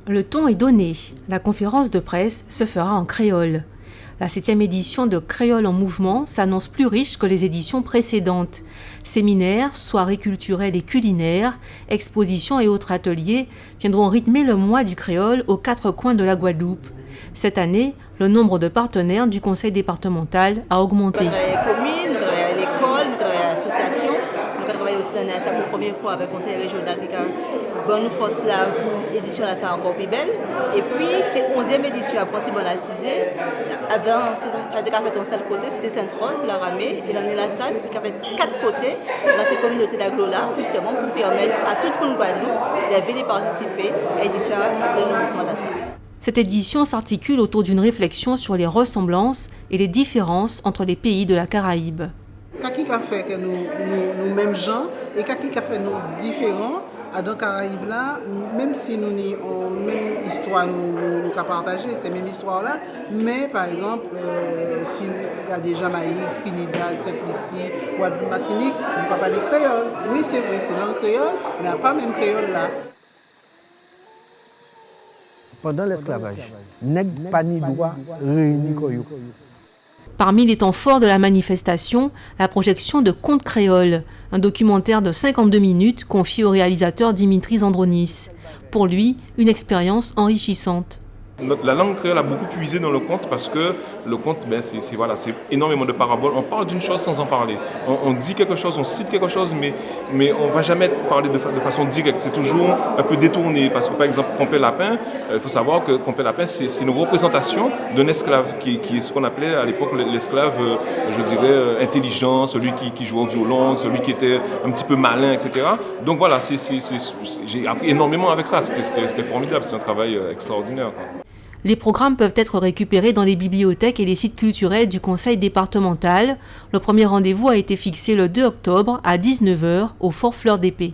Le ton est donné. La conférence de presse se fera en créole. La 7e édition de Créole en mouvement s'annonce plus riche que les éditions précédentes. Séminaires, soirées culturelles et culinaires, expositions et autres ateliers viendront rythmer le mois du créole aux 4 coins de la Guadeloupe. Cette année, le nombre de partenaires du conseil départemental a augmenté. Nous travaillons avec la commune, nous travaillons avec l'école, nous travaillons avec l'association. Nous travaillons aussi dans la pour la première fois avec le conseil régional qui a bonne force là pour l'édition là, c'est encore plus belle. Et puis, c'est 11e édition, après c'est bon la 6e. Avant, ça a déjà fait un seul côté, c'était Sainte-Rose, la Ramée, et l'année la salle qui a fait 4 côtés dans ces communautés d'Aglola, justement pour permettre à tout le monde Guadeloupe de venir participer à l'édition après le mouvement de la salle. Cette édition s'articule autour d'une réflexion sur les ressemblances et les différences entre les pays de la Caraïbe. Qu'est-ce qui a fait que nous mêmes gens et qu'est-ce qui a fait nous différents dans les Caraïbes là, même si nous avons même histoire nous partager ces mêmes histoires là, mais par exemple si il y a des Jamaïque, Trinidad, Saint-Lucie, Guadeloupe, Martinique, nous ne pouvons pas parler créole. Oui, c'est vrai, c'est langue créole, mais il n'y a pas même créole là. Pendant l'esclavage, nèg pas ni droit réuni koyo. Parmi les temps forts de la manifestation, la projection de Contes créoles, un documentaire de 52 minutes confié au réalisateur Dimitri Zandronis. Pour lui, une expérience enrichissante. La langue créole a beaucoup puisé dans le conte parce que le conte, c'est énormément de paraboles. On parle d'une chose sans en parler. On dit quelque chose, on cite quelque chose, mais on ne va jamais parler de façon directe. C'est toujours un peu détourné. Parce que par exemple, Compé Lapin, il faut savoir que Compé Lapin, c'est une représentation d'un esclave qui est ce qu'on appelait à l'époque l'esclave, je dirais, intelligent, celui qui jouait au violon, celui qui était un petit peu malin, etc. Donc voilà, j'ai appris énormément avec ça. C'était formidable, c'est un travail extraordinaire, quoi. Les programmes peuvent être récupérés dans les bibliothèques et les sites culturels du conseil départemental. Le premier rendez-vous a été fixé le 2 octobre à 19h au Fort Fleur d'Épée.